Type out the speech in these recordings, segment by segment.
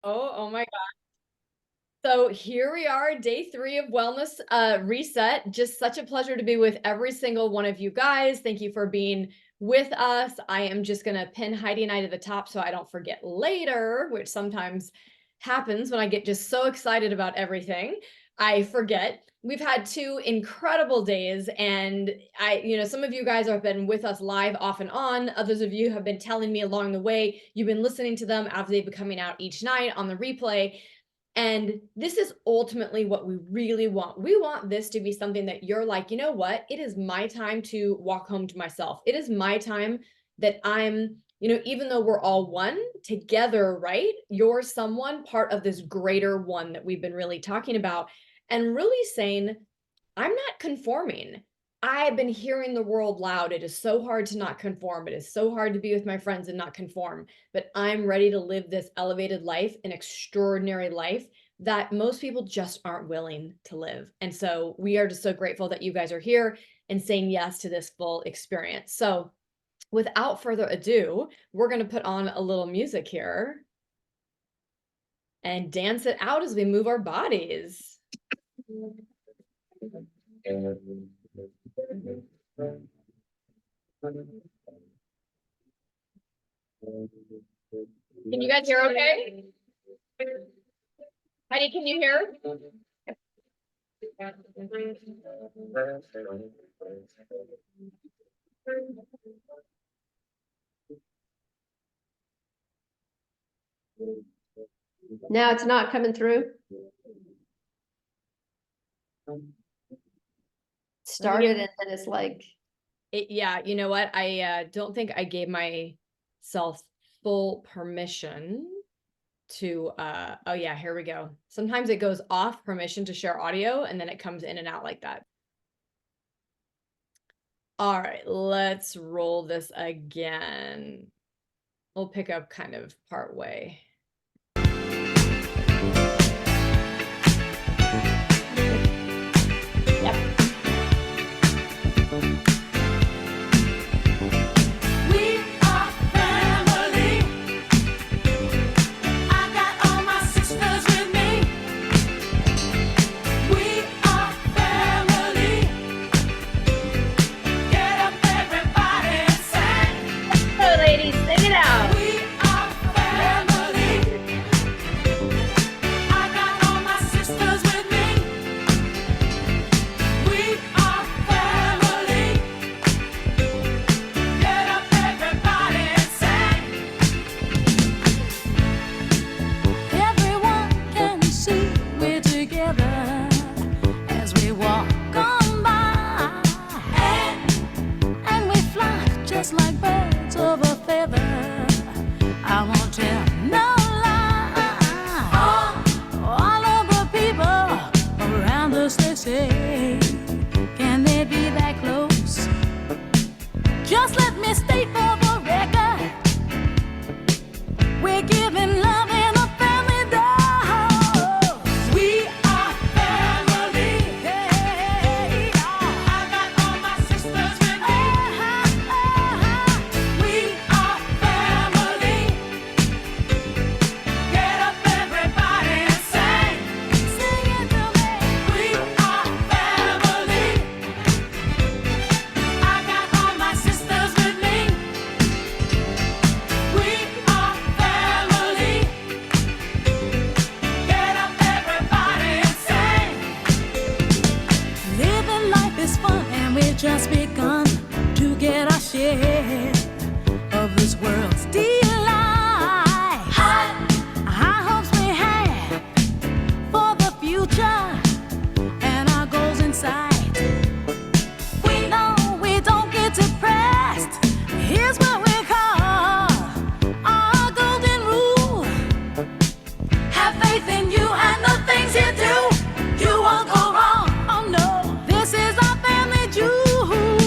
Oh my God. So here we are, day 3 of Wellness Reset. Just such a pleasure to be with every single one of you guys. Thank you for being with us. I am just going to pin Heidi and I to the top so I don't forget later, which sometimes happens when I get just so excited about everything. I forget. We've had 2 incredible days, and some of you guys have been with us live off and on. Others of you have been telling me along the way. You've been listening to them as they've been coming out each night on the replay. And this is ultimately what we really want. We want this to be something that you're like, you know what? It is my time to walk home to myself. It is my time that I'm, even though we're all one together, right? You're someone part of this greater one that we've been really talking about, and really saying, I'm not conforming. I've been hearing the world loud. It is so hard to not conform. It is so hard to be with my friends and not conform. But I'm ready to live this elevated life, an extraordinary life that most people just aren't willing to live. And so we are just so grateful that you guys are here and saying yes to this full experience. So without further ado, we're going to put on a little music here and dance it out as we move our bodies. Can you guys hear okay? Heidi, can you hear? Now it's not coming through. Started and then it's like yeah, you know what? I don't think I gave myself full permission to oh yeah, here we go. Sometimes it goes off permission to share audio and then it comes in and out like that. All right, let's roll this again. We'll pick up kind of part way. You won't go wrong. Oh no, this is our family jewel.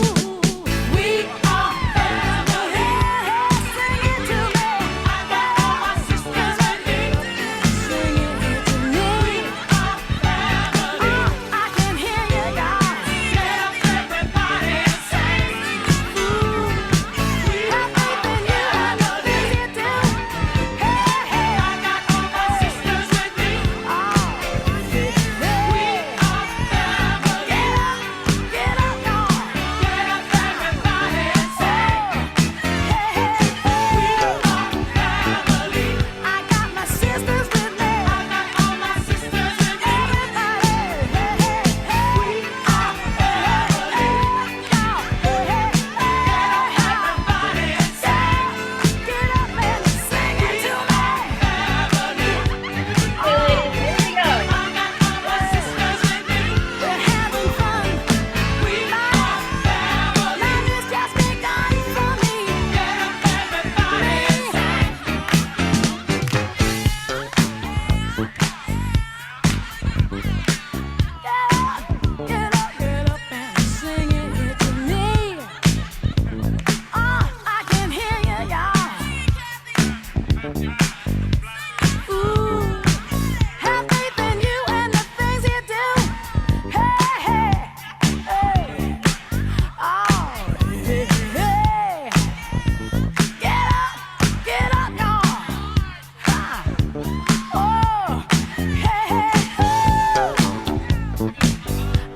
Oh, hey, hey, hey.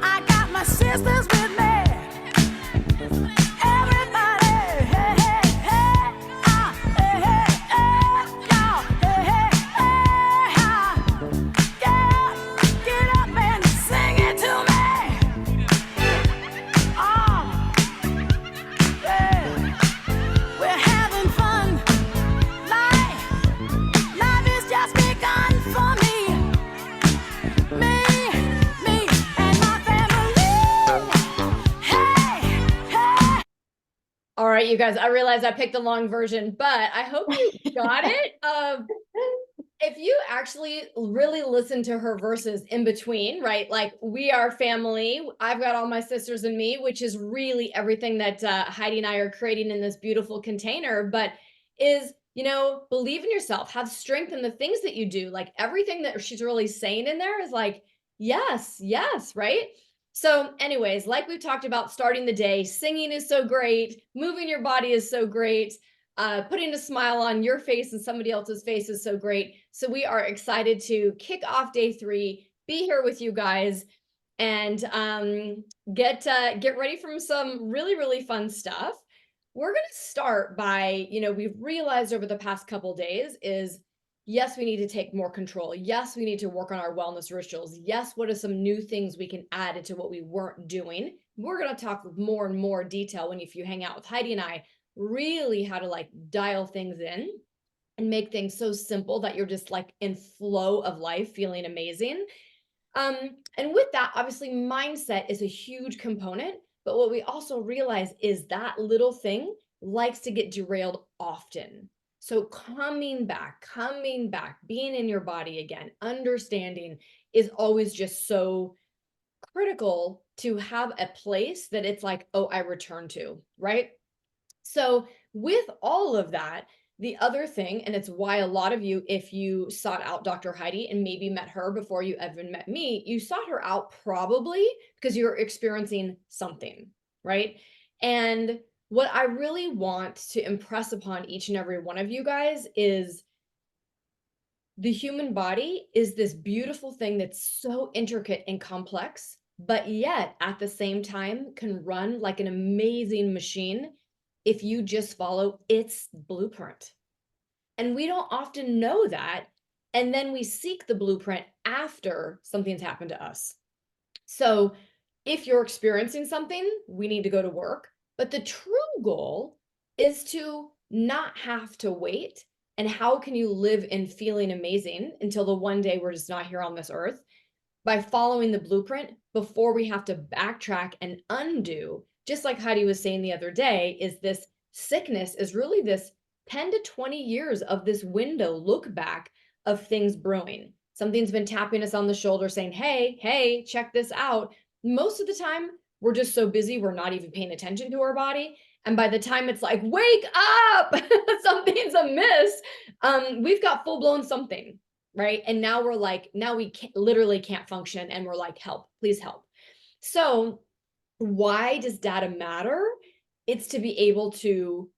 I got my sisters with me. Everybody, hey, hey, hey. Ah, hey, hey, hey. Y'all, hey, hey, hey. Ah. Yeah, get up and sing it to me. Oh, yeah. We're having fun. Life is just begun for me. Me and my family. Hey, hey. All right, you guys, I realize I picked the long version, but I hope you got it. If you actually really listen to her verses in between, right? Like, we are family. I've got all my sisters and me, which is really everything that Heidi and I are creating in this beautiful container, but is, believe in yourself, have strength in the things that you do. Like, everything that she's really saying in there is like, yes, yes, right? So anyways, like we've talked about, starting the day, singing is so great. Moving your body is so great. Putting a smile on your face and somebody else's face is so great. So we are excited to kick off day 3, be here with you guys, and get ready for some really, really fun stuff. We're going to start by, we've realized over the past couple days is, yes, we need to take more control. Yes, we need to work on our wellness rituals. Yes, what are some new things we can add into what we weren't doing? We're going to talk with more and more detail if you hang out with Heidi and I, really how to like dial things in and make things so simple that you're just like in flow of life, feeling amazing. And with that, obviously mindset is a huge component, but what we also realize is that little thing likes to get derailed often. So coming back, being in your body again, understanding is always just so critical to have a place that it's like, oh, I return to, right? So with all of that, the other thing, and it's why a lot of you, if you sought out Dr. Heidi and maybe met her before you even met me, you sought her out probably because you're experiencing something, right? And what I really want to impress upon each and every one of you guys is the human body is this beautiful thing that's so intricate and complex, but yet at the same time can run like an amazing machine if you just follow its blueprint. And we don't often know that. And then we seek the blueprint after something's happened to us. So if you're experiencing something, we need to go to work. But the true goal is to not have to wait. And how can you live in feeling amazing until the one day we're just not here on this earth? By following the blueprint before we have to backtrack and undo. Just like Heidi was saying the other day, is this sickness is really this 10 to 20 years of this window look back of things brewing. Something's been tapping us on the shoulder saying, hey, check this out. Most of the time, we're just so busy, we're not even paying attention to our body. And by the time it's like, wake up, something's amiss, we've got full-blown something, right? And now we're like, now we literally can't function, and we're like, help, please help. So why does data matter? It's to be able to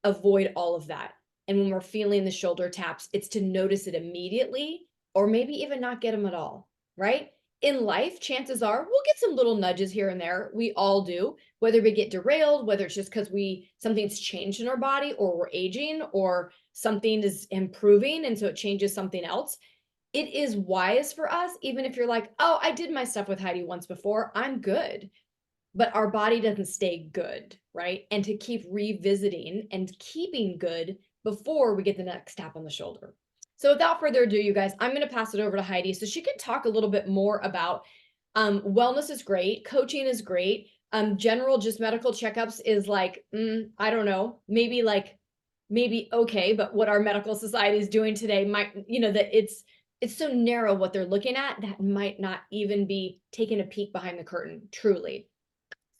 avoid all of that. And when we're feeling the shoulder taps, it's to notice it immediately, or maybe even not get them at all, right? In life, chances are we'll get some little nudges here and there. We all do, whether we get derailed, whether it's just because something's changed in our body, or we're aging, or something is improving and so it changes something else. It is wise for us, even if you're like, oh, I did my stuff with Heidi once before, I'm good. But our body doesn't stay good, right? And to keep revisiting and keeping good before we get the next tap on the shoulder. So without further ado, you guys, I'm going to pass it over to Heidi so she can talk a little bit more about wellness is great. Coaching is great. General, just medical checkups is like, I don't know, maybe okay. But what our medical society is doing today might, that it's so narrow what they're looking at that might not even be taking a peek behind the curtain, truly.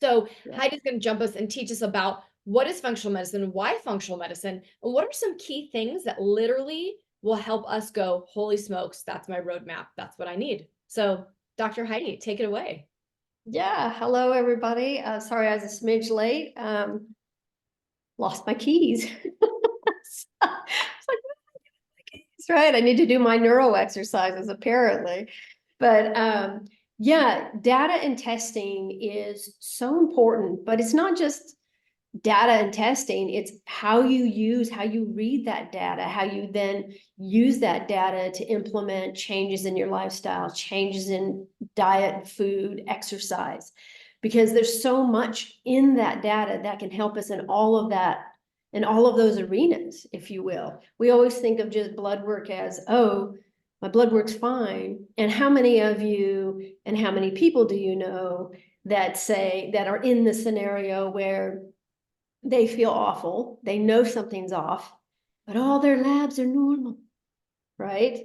So Heidi's going to jump us and teach us about what is functional medicine, why functional medicine, and what are some key things that literally will help us go, holy smokes, that's my roadmap. That's what I need. So Dr. Heidi, take it away. Yeah. Hello, everybody. Sorry, I was a smidge late. Lost my keys. It's like, right. I need to do my neuro exercises apparently. But yeah, data and testing is so important, but it's not just data and testing, it's how you read that data, how you then use that data to implement changes in your lifestyle, changes in diet, food, exercise, because there's so much in that data that can help us in all of that, in all of those arenas, if you will. We always think of just blood work as, oh, my blood work's fine. And how many of you and how many people do you know that say that are in the scenario where they feel awful, they know something's off, but all their labs are normal, right?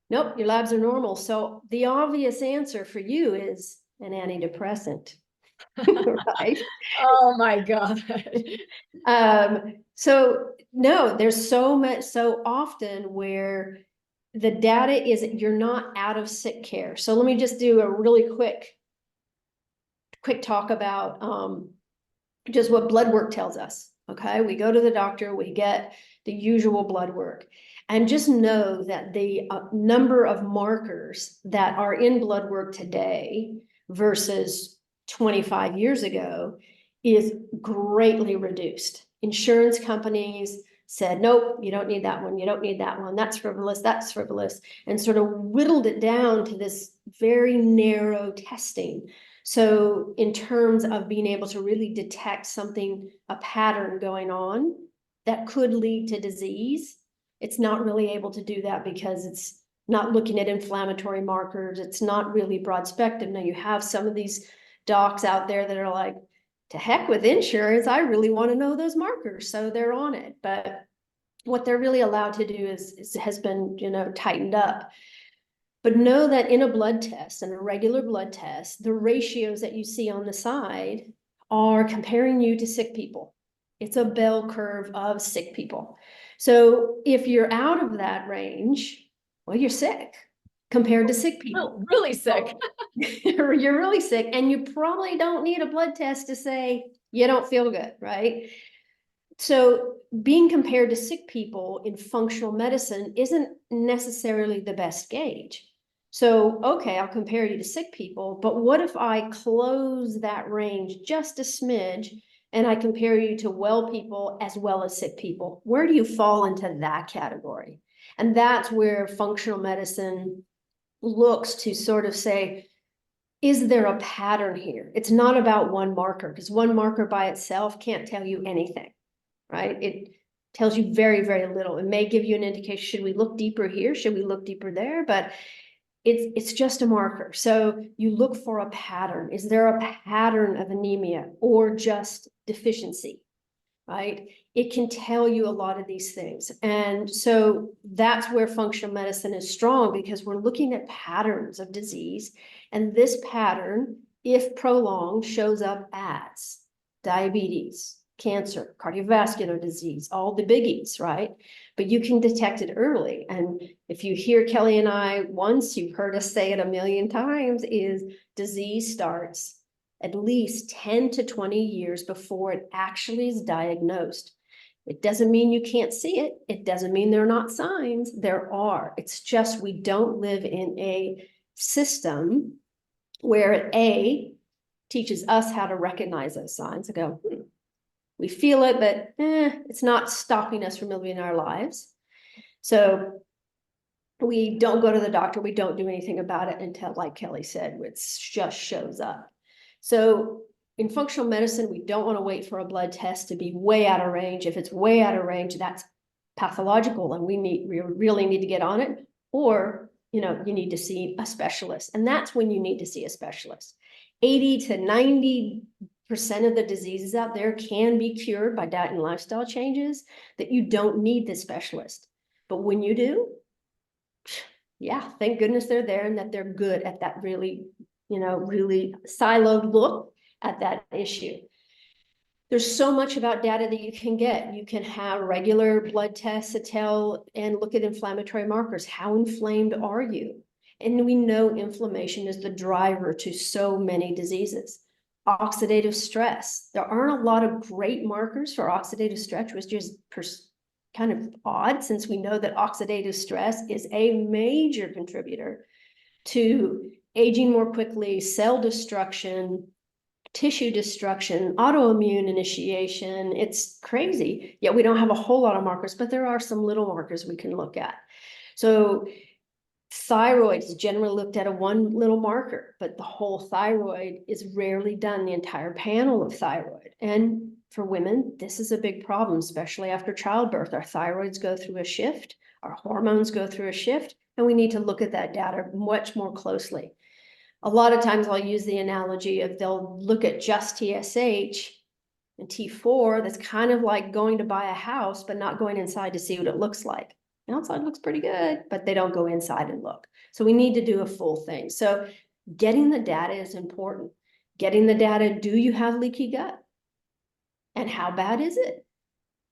Nope, your labs are normal. So the obvious answer for you is an antidepressant, right? Oh my God. So no, there's so often where the data is, you're not out of sick care. So let me just do a really quick talk about just what blood work tells us. Okay, we go to the doctor, we get the usual blood work, and just know that the number of markers that are in blood work today versus 25 years ago is greatly reduced. Insurance companies said, nope, you don't need that one, you don't need that one, that's frivolous, and sort of whittled it down to this very narrow testing. So in terms of being able to really detect something, a pattern going on that could lead to disease, it's not really able to do that because it's not looking at inflammatory markers. It's not really broad spectrum. Now you have some of these docs out there that are like, to heck with insurance, I really want to know those markers. So they're on it. But what they're really allowed to do has been, tightened up. But know that in a blood test, and a regular blood test, the ratios that you see on the side are comparing you to sick people. It's a bell curve of sick people. So if you're out of that range, well, you're sick compared to sick people. Really sick. You're really sick, and you probably don't need a blood test to say you don't feel good, right? So being compared to sick people in functional medicine isn't necessarily the best gauge. So, okay, I'll compare you to sick people, but what if I close that range just a smidge and I compare you to well people as well as sick people? Where do you fall into that category? And that's where functional medicine looks to sort of say, is there a pattern here? It's not about one marker, because one marker by itself can't tell you anything, right? It tells you very, very little. It may give you an indication, should we look deeper here? Should we look deeper there? But it's just a marker. So you look for a pattern. Is there a pattern of anemia or just deficiency, right? It can tell you a lot of these things. And so that's where functional medicine is strong, because we're looking at patterns of disease. And this pattern, if prolonged, shows up as diabetes, cancer, cardiovascular disease, all the biggies, right? But you can detect it early. And if you hear Kelly and I once, you've heard us say it a million times, is disease starts at least 10 to 20 years before it actually is diagnosed. It doesn't mean you can't see it. It doesn't mean there are not signs. There are. It's just we don't live in a system where A teaches us how to recognize those signs and go, we feel it, but it's not stopping us from living our lives. So we don't go to the doctor. We don't do anything about it until, like Kelly said, it just shows up. So in functional medicine, we don't want to wait for a blood test to be way out of range. If it's way out of range, that's pathological and we really need to get on it. Or, you need to see a specialist. And that's when you need to see a specialist. 80 to 90% of the diseases out there can be cured by diet and lifestyle changes, that you don't need the specialist. But when you do, yeah, thank goodness they're there and that they're good at that really siloed look at that issue. There's so much about data that you can get. You can have regular blood tests to tell and look at inflammatory markers. How inflamed are you? And we know inflammation is the driver to so many diseases. Oxidative stress. There aren't a lot of great markers for oxidative stress, which is kind of odd, since we know that oxidative stress is a major contributor to aging more quickly, cell destruction, tissue destruction, autoimmune initiation. It's crazy. Yet we don't have a whole lot of markers, but there are some little markers we can look at. So thyroid is generally looked at a one little marker, but the whole thyroid is rarely done, the entire panel of thyroid. And for women, this is a big problem, especially after childbirth. Our thyroids go through a shift, our hormones go through a shift, and we need to look at that data much more closely. A lot of times I'll use the analogy of they'll look at just TSH and T4. That's kind of like going to buy a house, but not going inside to see what it looks like. The outside looks pretty good, but they don't go inside and look. So we need to do a full thing. So getting the data is important. Getting the data, do you have leaky gut? And how bad is it?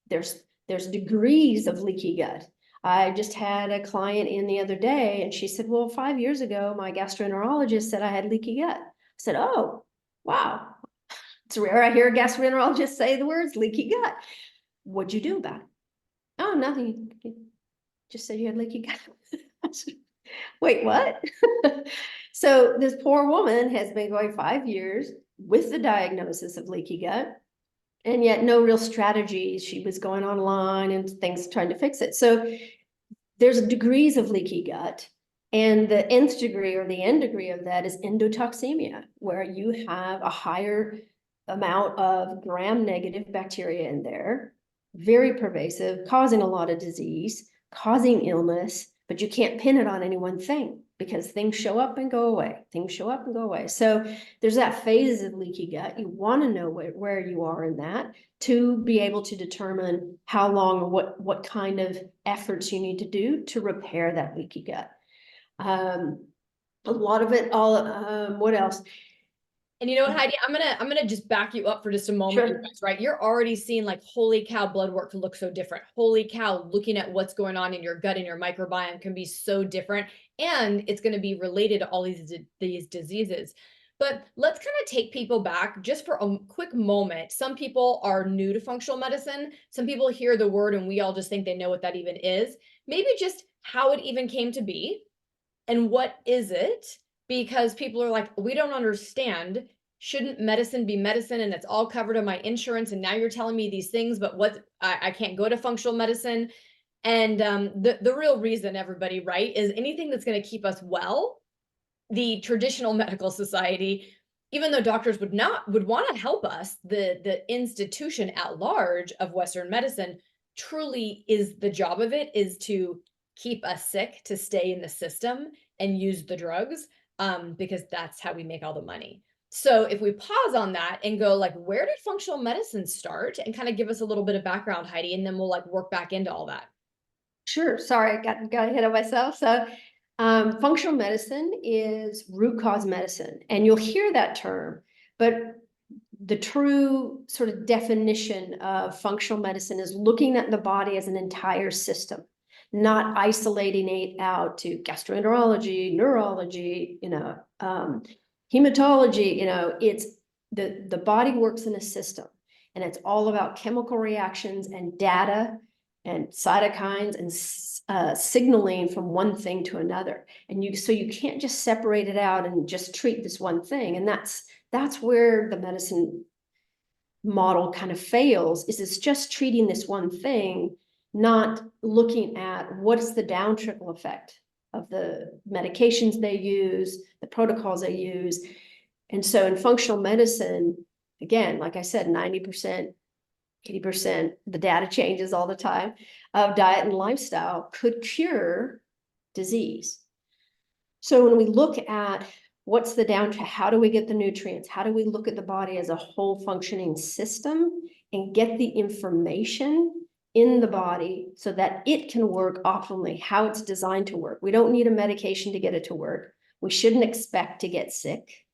There's degrees of leaky gut. I just had a client in the other day and she said, well, 5 years ago, my gastroenterologist said I had leaky gut. I said, oh, wow. It's rare I hear a gastroenterologist say the words leaky gut. What'd you do about it? Oh, nothing. You just said you had leaky gut. Wait, what? So this poor woman has been going 5 years with the diagnosis of leaky gut, and yet no real strategies. She was going online and things trying to fix it. So there's degrees of leaky gut, and the nth degree or the end degree of that is endotoxemia, where you have a higher amount of gram-negative bacteria in there, very pervasive, causing a lot of disease, causing illness, but you can't pin it on any one thing because things show up and go away. Things show up and go away. So there's that phase of leaky gut. You want to know where you are in that to be able to determine how long or what kind of efforts you need to do to repair that leaky gut. A lot of it, what else? And you know what, Heidi, I'm gonna just back you up for just a moment, Sure. you guys, right? You're already seeing like, holy cow, blood work can look so different. Holy cow, looking at what's going on in your gut and your microbiome can be so different. And it's going to be related to all these diseases. But let's kind of take people back just for a quick moment. Some people are new to functional medicine. Some people hear the word and we all just think they know what that even is. Maybe just how it even came to be and what is it? Because people are like, we don't understand. Shouldn't medicine be medicine and it's all covered on my insurance? And now you're telling me these things, but what I can't go to functional medicine. And the real reason, everybody, right, is anything that's going to keep us well. The traditional medical society, even though doctors would want to help us, the institution at large of Western medicine truly is the job of it is to keep us sick, to stay in the system and use the drugs. Because that's how we make all the money. So if we pause on that and go like, where did functional medicine start, and kind of give us a little bit of background, Heidi, and then we'll like work back into all that. Sure. Sorry, I got ahead of myself. So functional medicine is root cause medicine, and you'll hear that term, but the true sort of definition of functional medicine is looking at the body as an entire system, not isolating it out to gastroenterology, neurology, hematology. It's the body works in a system, and it's all about chemical reactions and data and cytokines and signaling from one thing to another. And so you can't just separate it out and just treat this one thing. And that's where the medicine model kind of fails, is it's just treating this one thing, not looking at what's the down trickle effect of the medications they use, the protocols they use. And so in functional medicine, again, like I said, 90%, 80%, the data changes all the time, of diet and lifestyle could cure disease. So when we look at what's the down, how do we get the nutrients? How do we look at the body as a whole functioning system and get the information in the body so that it can work optimally, how it's designed to work? We don't need a medication to get it to work. We shouldn't expect to get sick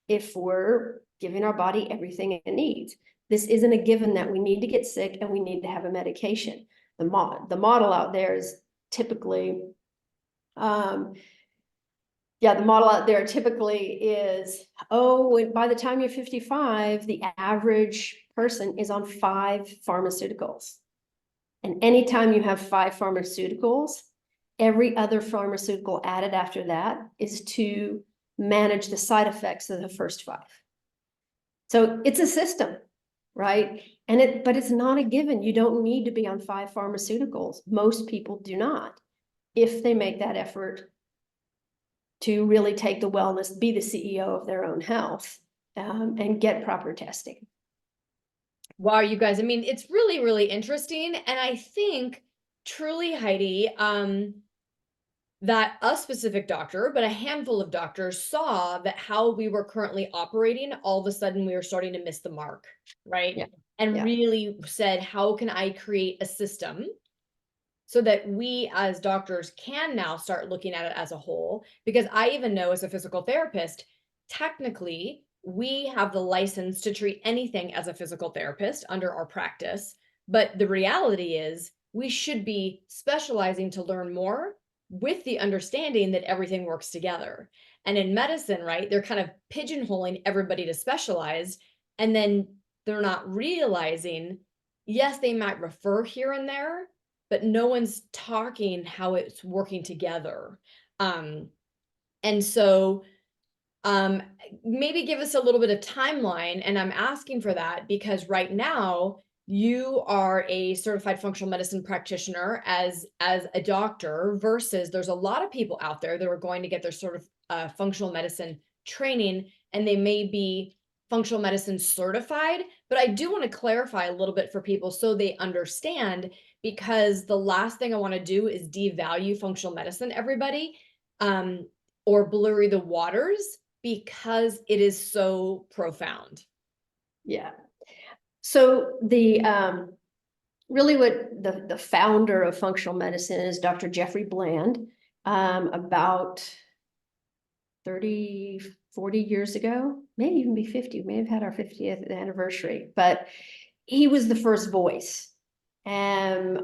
if we're giving our body everything it needs. This isn't a given that we need to get sick and we need to have a medication. The model out there is typically, the model out there typically is, by the time you're 55, the average person is on 5 pharmaceuticals. And anytime you have 5 pharmaceuticals, every other pharmaceutical added after that is to manage the side effects of the first 5. So it's a system, right? But it's not a given. You don't need to be on 5 pharmaceuticals. Most people do not, if they make that effort to really take the wellness, be the CEO of their own health, and get proper testing. Wow, you guys, I mean, it's really, really interesting. And I think truly, Heidi, that a specific doctor, but a handful of doctors saw that how we were currently operating, all of a sudden we were starting to miss the mark, right? Yeah. And Yeah. really said, how can I create a system so that we as doctors can now start looking at it as a whole? Because I even know as a physical therapist, technically, we have the license to treat anything as a physical therapist under our practice. But the reality is we should be specializing to learn more with the understanding that everything works together. And in medicine, right, they're kind of pigeonholing everybody to specialize, and then they're not realizing, yes, they might refer here and there, but no one's talking how it's working together. And so maybe give us a little bit of timeline. And I'm asking for that because right now you are a certified functional medicine practitioner as a doctor, versus there's a lot of people out there that are going to get their sort of functional medicine training, and they may be functional medicine certified. But I do want to clarify a little bit for people so they understand, because the last thing I want to do is devalue functional medicine, everybody, or blurry the waters, because it is so profound. Yeah. So the really what the founder of functional medicine is Dr. Jeffrey Bland, about 30, 40 years ago, maybe even be 50, we may have had our 50th anniversary, but he was the first voice, and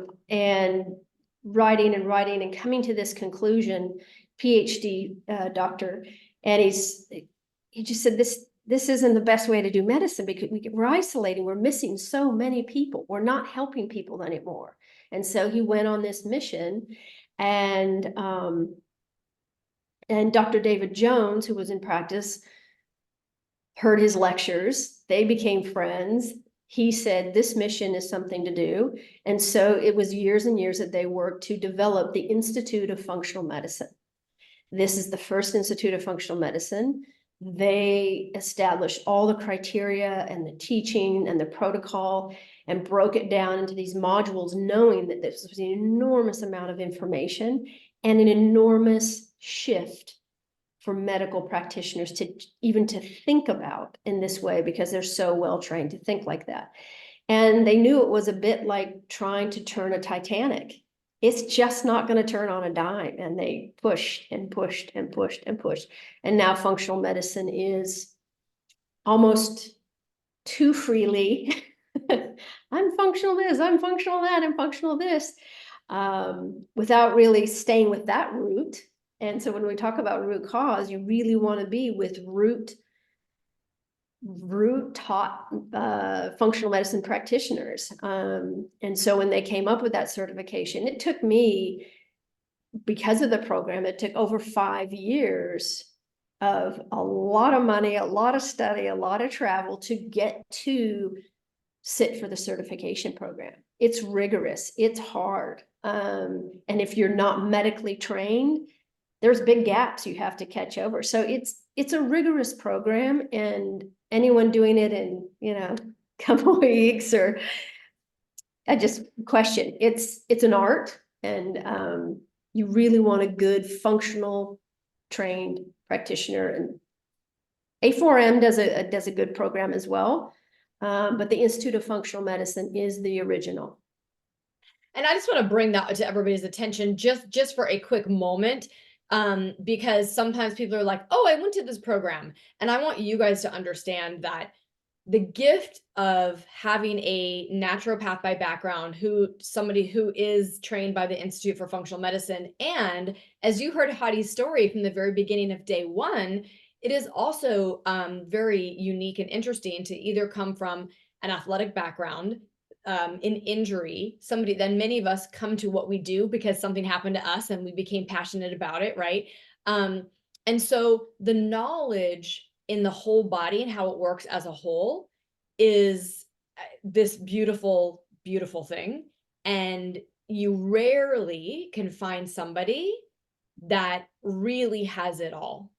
writing and coming to this conclusion, PhD doctor, and he just said this isn't the best way to do medicine, because we're isolating, we're missing so many people, we're not helping people anymore. And so he went on this mission, and Dr. David Jones, who was in practice, heard his lectures, they became friends. He said, this mission is something to do. And so it was years and years that they worked to develop the Institute of Functional Medicine. This is the first Institute of Functional Medicine. They established all the criteria and the teaching and the protocol and broke it down into these modules, knowing that this was an enormous amount of information and an enormous shift for medical practitioners to even to think about in this way, because they're so well trained to think like that. And they knew it was a bit like trying to turn a Titanic. It's just not going to turn on a dime. And they pushed and pushed and pushed and pushed. And now functional medicine is almost too freely, I'm functional this, I'm functional that, I'm functional this, without really staying with that root. And so when we talk about root cause, you really want to be with root taught functional medicine practitioners. And so when they came up with that certification, it took me, because of the program, it took over 5 years of a lot of money, a lot of study, a lot of travel to get to sit for the certification program. It's rigorous, it's hard. And if you're not medically trained, there's big gaps you have to catch over. So it's a rigorous program, and anyone doing it in, a couple of weeks, or I just question, it's an art, and you really want a good functional trained practitioner. And A4M does a good program as well. But the Institute of Functional Medicine is the original. And I just want to bring that to everybody's attention just for a quick moment, because sometimes people are like, oh, I went to this program. And I want you guys to understand that the gift of having a naturopath by background, somebody who is trained by the Institute for Functional Medicine, and as you heard Heidi's story from the very beginning of day one, it is also very unique and interesting to either come from an athletic background, an injury, then many of us come to what we do because something happened to us and we became passionate about it, right? And so the knowledge in the whole body and how it works as a whole is this beautiful, beautiful thing. And you rarely can find somebody that really has it all,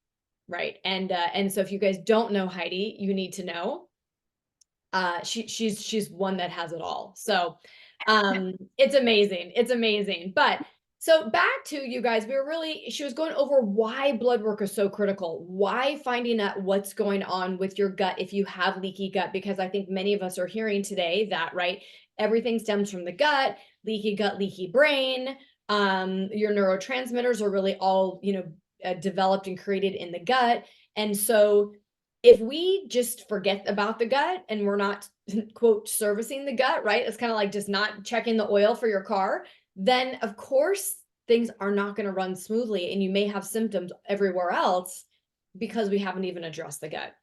right? And so if you guys don't know Heidi, you need to know. She's one that has it all. So it's amazing. It's amazing. But so back to you guys, she was going over why blood work is so critical, why finding out what's going on with your gut if you have leaky gut, because I think many of us are hearing today that, right, everything stems from the gut, leaky gut, leaky brain. Your neurotransmitters are really all, developed and created in the gut. And so if we just forget about the gut and we're not, quote, servicing the gut, right? It's kind of like just not checking the oil for your car, then of course things are not going to run smoothly and you may have symptoms everywhere else because we haven't even addressed the gut.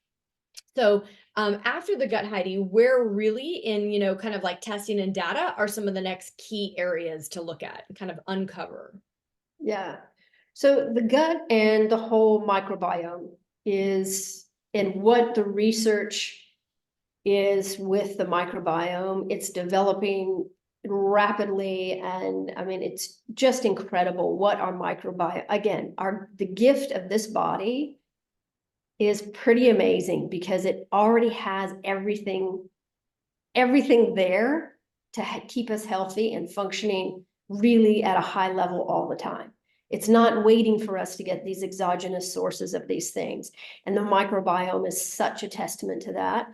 So after the gut, Heidi, where really in, kind of like testing and data are some of the next key areas to look at and kind of uncover? Yeah. So the gut and the whole microbiome and what the research is with the microbiome. It's developing rapidly. And I mean, it's just incredible what our microbiome, again, the gift of this body is pretty amazing because it already has everything there to keep us healthy and functioning really at a high level all the time. It's not waiting for us to get these exogenous sources of these things. And the microbiome is such a testament to that.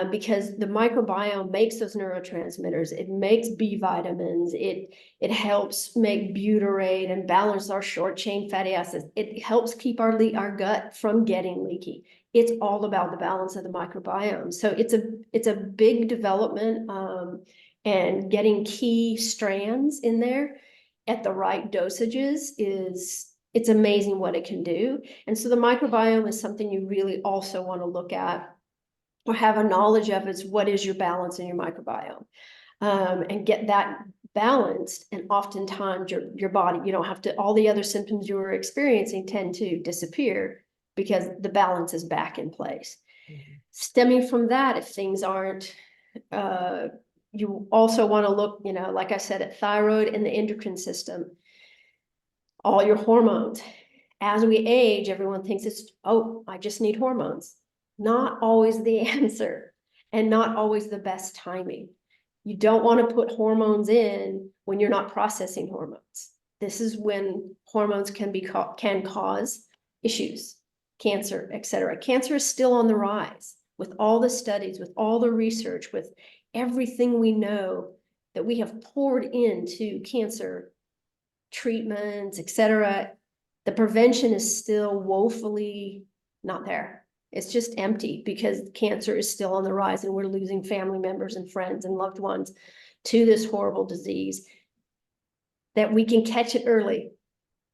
Because the microbiome makes those neurotransmitters, it makes B vitamins, it helps make butyrate and balance our short chain fatty acids. It helps keep our gut from getting leaky. It's all about the balance of the microbiome. So it's a big development, and getting key strands in there at the right dosages it's amazing what it can do. And so the microbiome is something you really also want to look at or have a knowledge of. Is what is your balance in your microbiome, and get that balanced. And oftentimes your body, you don't have to, all the other symptoms you were experiencing tend to disappear because the balance is back in place. Mm-hmm. Stemming from that, if things aren't, you also want to look, like I said, at thyroid and the endocrine system, all your hormones. As we age, everyone thinks I just need hormones. Not always the answer, and not always the best timing. You don't want to put hormones in when you're not processing hormones. This is when hormones can cause issues, cancer, etc. Cancer is still on the rise with all the studies, with all the research, with everything we know that we have poured into cancer treatments, etc. The prevention is still woefully not there. It's just empty because cancer is still on the rise and we're losing family members and friends and loved ones to this horrible disease that we can catch it early,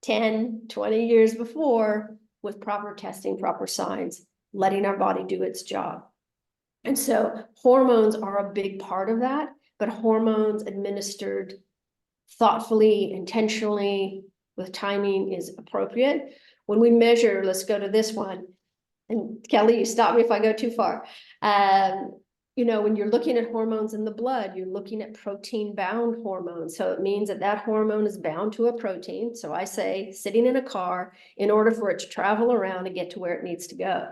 10, 20 years before, with proper testing, proper signs, letting our body do its job. And so hormones are a big part of that, but hormones administered thoughtfully, intentionally, with timing is appropriate. When we measure, let's go to this one. And Kelly, you stop me if I go too far. When you're looking at hormones in the blood, you're looking at protein-bound hormones. So it means that hormone is bound to a protein. So I say, sitting in a car, in order for it to travel around and get to where it needs to go,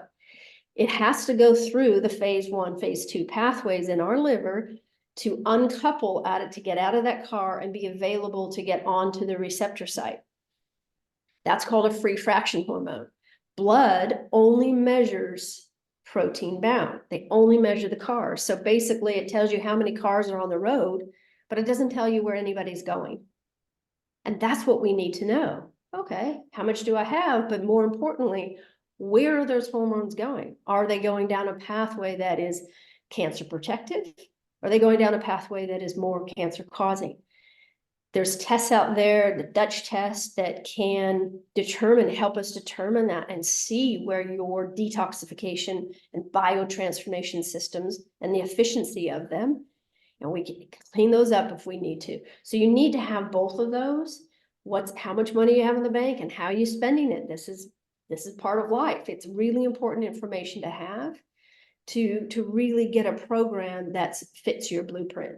it has to go through the phase 1, phase 2 pathways in our liver to uncouple at it, to get out of that car and be available to get onto the receptor site. That's called a free fraction hormone. Blood only measures protein bound. They only measure the cars. So basically it tells you how many cars are on the road, but it doesn't tell you where anybody's going. And that's what we need to know. Okay, how much do I have? But more importantly, where are those hormones going? Are they going down a pathway that is cancer protective? Are they going down a pathway that is more cancer causing? There's tests out there, the Dutch test, that can help us determine that and see where your detoxification and biotransformation systems and the efficiency of them and we can clean those up if we need to. So you need to have both of those. How much money you have in the bank and how you spending it. This is part of life. It's really important information to have to really get a program that fits your blueprint.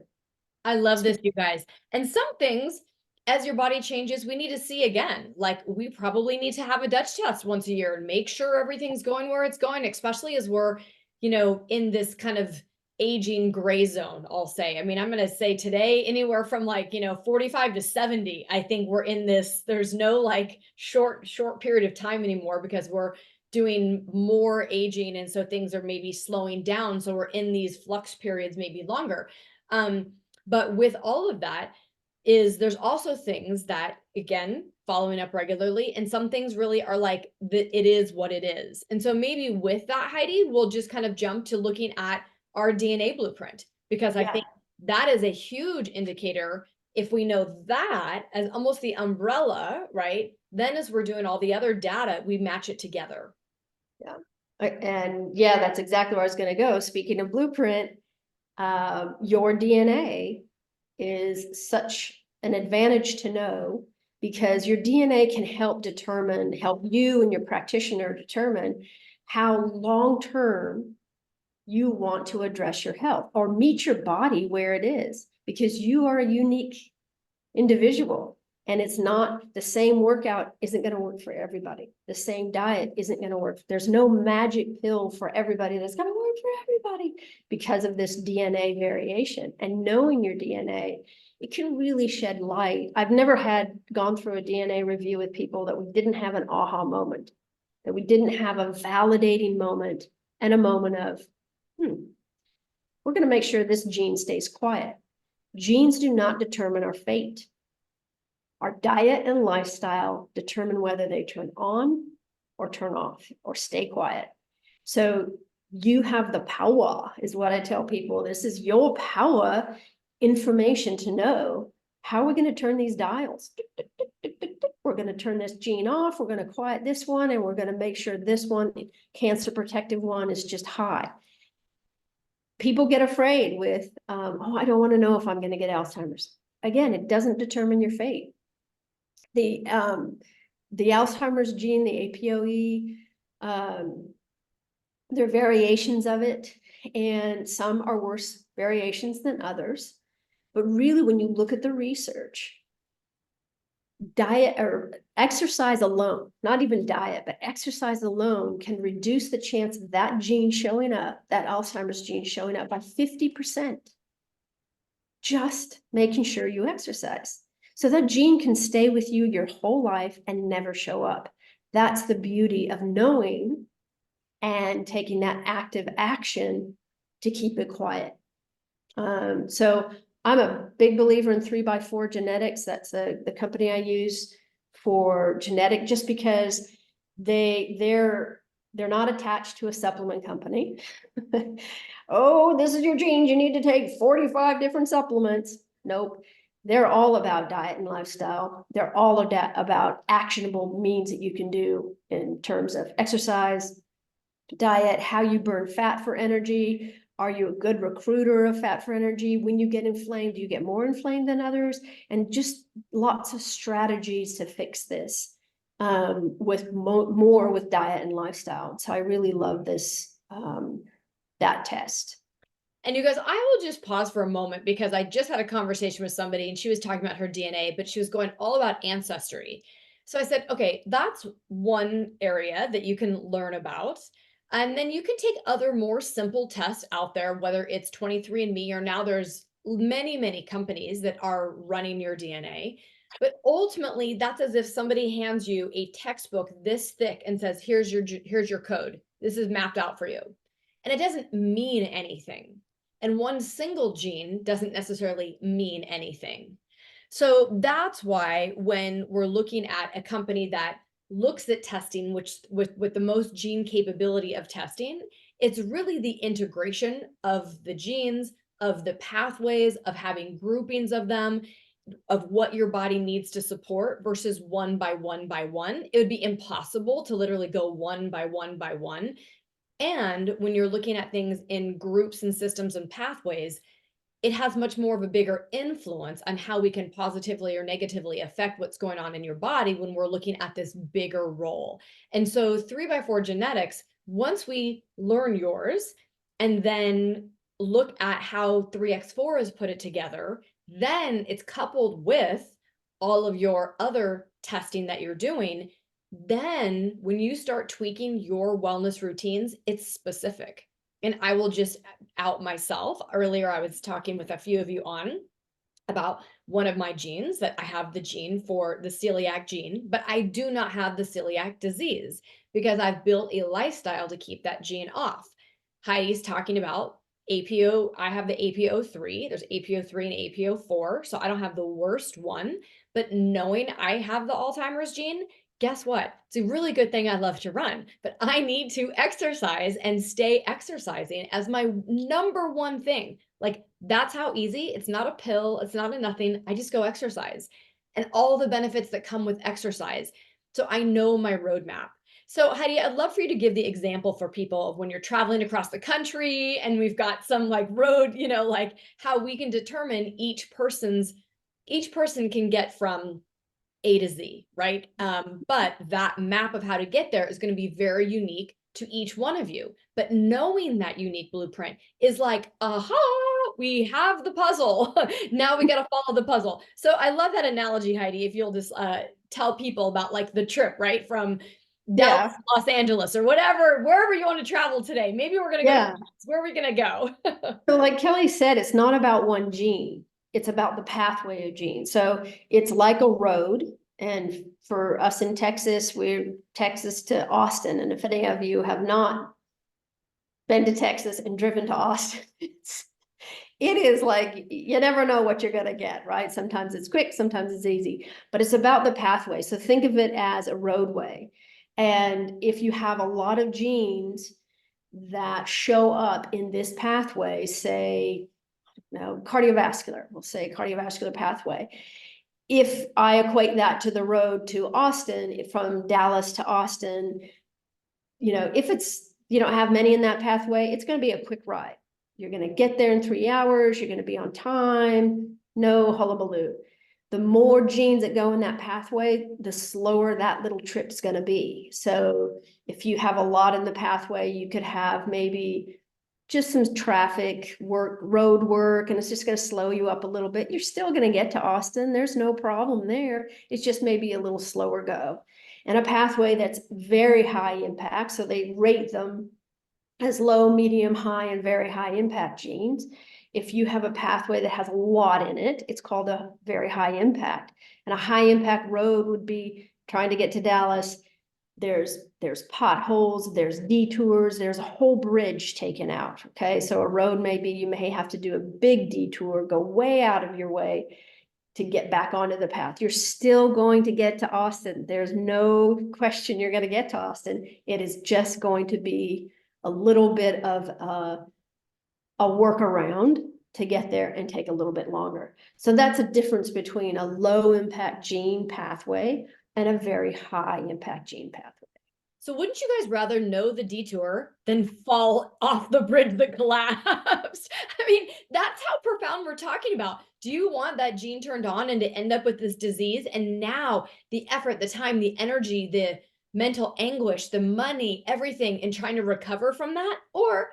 I love this, you guys. And some things, as your body changes, we need to see again. Like we probably need to have a Dutch test once a year and make sure everything's going where it's going, especially as we're, in this kind of aging gray zone, I'll say. I mean, I'm going to say today, anywhere from 45 to 70, I think we're in this, there's no like short period of time anymore because we're doing more aging. And so things are maybe slowing down. So we're in these flux periods, maybe longer. But with all of that there's also things that, again, following up regularly, and some things really are like it is what it is. And so maybe with that, Heidi, we'll just kind of jump to looking at our DNA blueprint, because I think that is a huge indicator. If we know that as almost the umbrella, right? Then as we're doing all the other data, we match it together. Yeah. And that's exactly where I was going to go. Speaking of blueprint, your DNA is such an advantage to know, because your DNA can help you and your practitioner determine how long-term you want to address your health or meet your body where it is, because you are a unique individual. And it's not the same workout isn't going to work for everybody. The same diet isn't going to work. There's no magic pill for everybody that's going to work for everybody because of this DNA variation. And knowing your DNA, it can really shed light. I've never gone through a DNA review with people that we didn't have an aha moment, that we didn't have a validating moment and a moment of, we're going to make sure this gene stays quiet. Genes do not determine our fate. Our diet and lifestyle determine whether they turn on or turn off or stay quiet. So you have the power, is what I tell people. This is your power information to know how we're going to turn these dials. We're going to turn this gene off. We're going to quiet this one, and we're going to make sure this one, cancer protective one, is just high. People get afraid with, I don't want to know if I'm going to get Alzheimer's. Again, it doesn't determine your fate. The Alzheimer's gene, the APOE, there are variations of it, and some are worse variations than others. But really, when you look at the research, diet or exercise alone, not even diet, but exercise alone can reduce the chance of that gene showing up, that Alzheimer's gene showing up by 50%. Just making sure you exercise. So that gene can stay with you your whole life and never show up. That's the beauty of knowing and taking that active action to keep it quiet. So I'm a big believer in 3x4 genetics. That's the company I use for genetic, just because they're not attached to a supplement company. Oh, this is your genes. You need to take 45 different supplements. Nope. They're all about diet and lifestyle. They're all about actionable means that you can do in terms of exercise, diet, how you burn fat for energy. Are you a good recruiter of fat for energy? When you get inflamed, do you get more inflamed than others? And just lots of strategies to fix this with more with diet and lifestyle. So I really love this, that test. And you guys, I will just pause for a moment, because I just had a conversation with somebody and she was talking about her DNA, but she was going all about ancestry. So I said, okay, that's one area that you can learn about. And then you can take other more simple tests out there, whether it's 23andMe, or now there's many, many companies that are running your DNA. But ultimately, that's as if somebody hands you a textbook this thick and says, here's your code. This is mapped out for you. And it doesn't mean anything. And one single gene doesn't necessarily mean anything. So that's why when we're looking at a company that looks at testing, which with the most gene capability of testing, it's really the integration of the genes, of the pathways, of having groupings of them, of what your body needs to support versus one by one by one. It would be impossible to literally go one by one by one. And when you're looking at things in groups and systems and pathways, it has much more of a bigger influence on how we can positively or negatively affect what's going on in your body when we're looking at this bigger role. And so 3x4 genetics, once we learn yours and then look at how 3x4 is put it together, then it's coupled with all of your other testing that you're doing. Then when you start tweaking your wellness routines, it's specific. And I will just out myself. Earlier, I was talking with a few of you on about one of my genes, that I have the gene for the celiac gene, but I do not have the celiac disease because I've built a lifestyle to keep that gene off. Heidi's talking about APO. I have the APO3. There's APO3 and APO4. So I don't have the worst one, but knowing I have the Alzheimer's gene, guess what? It's a really good thing I love to run, but I need to exercise and stay exercising as my number one thing. Like, that's how easy. It's not a pill. It's not a nothing. I just go exercise and all the benefits that come with exercise. So I know my roadmap. So Heidi, I'd love for you to give the example for people of when you're traveling across the country and we've got some like road, like how we can determine each person can get from A to Z, right? But that map of how to get there is going to be very unique to each one of you. But knowing that unique blueprint is like, aha, we have the puzzle. Now we got to follow the puzzle. So I love that analogy, Heidi, if you'll just tell people about like the trip, right? From Dallas, Los Angeles, or whatever, wherever you want to travel today. Maybe we're going to go. Yeah. Where are we going to go? So like Kelly said, it's not about one gene. It's about the pathway of genes. So it's like a road. And for us in Texas, we're Texas to Austin. And if any of you have not been to Texas and driven to Austin, it is like, you never know what you're going to get, right? Sometimes it's quick, sometimes it's easy, but it's about the pathway. So think of it as a roadway. And if you have a lot of genes that show up in this pathway, say, cardiovascular, we'll say cardiovascular pathway. If I equate that to the road to Austin, from Dallas to Austin, if you don't have many in that pathway, it's going to be a quick ride. You're going to get there in 3 hours. You're going to be on time. No hullabaloo. The more genes that go in that pathway, the slower that little trip's going to be. So if you have a lot in the pathway, you could have maybe just some traffic work, road work, and it's just going to slow you up a little bit. You're still going to get to Austin. There's no problem there. It's just maybe a little slower go. And a pathway that's very high impact, so they rate them as low, medium, high, and very high impact genes. If you have a pathway that has a lot in it, it's called a very high impact. And a high impact road would be trying to get to Dallas. There's potholes, there's detours, there's a whole bridge taken out. Okay, so a road you may have to do a big detour, go way out of your way to get back onto the path. You're still going to get to Austin. There's no question you're going to get to Austin. It is just going to be a little bit of a workaround to get there and take a little bit longer. So that's a difference between a low impact gene pathway and a very high impact gene pathway. So wouldn't you guys rather know the detour than fall off the bridge that collapsed? I mean, that's how profound we're talking about. Do you want that gene turned on and to end up with this disease? And now the effort, the time, the energy, the mental anguish, the money, everything in trying to recover from that? Or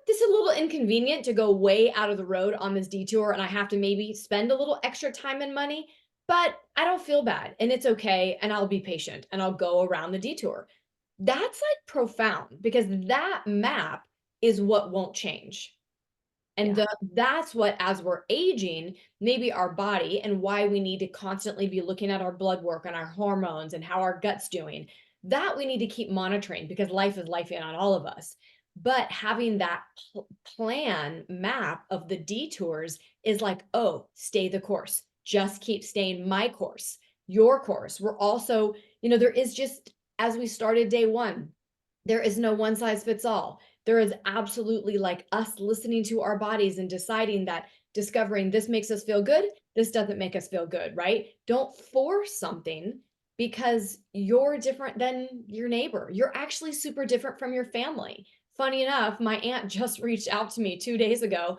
this is a little inconvenient to go way out of the road on this detour and I have to maybe spend a little extra time and money, but I don't feel bad and it's okay. And I'll be patient and I'll go around the detour. That's like profound because that map is what won't change. And that's what, as we're aging, maybe our body and why we need to constantly be looking at our blood work and our hormones and how our gut's doing, that we need to keep monitoring because life is life on all of us. But having that plan map of the detours is like, oh, stay the course. Just keep staying my course, your course. We're also, there is just, as we started day one, there is no one size fits all. There is absolutely like us listening to our bodies and deciding that, discovering this makes us feel good, this doesn't make us feel good, right? Don't force something because you're different than your neighbor. You're actually super different from your family. Funny enough, my aunt just reached out to me 2 days ago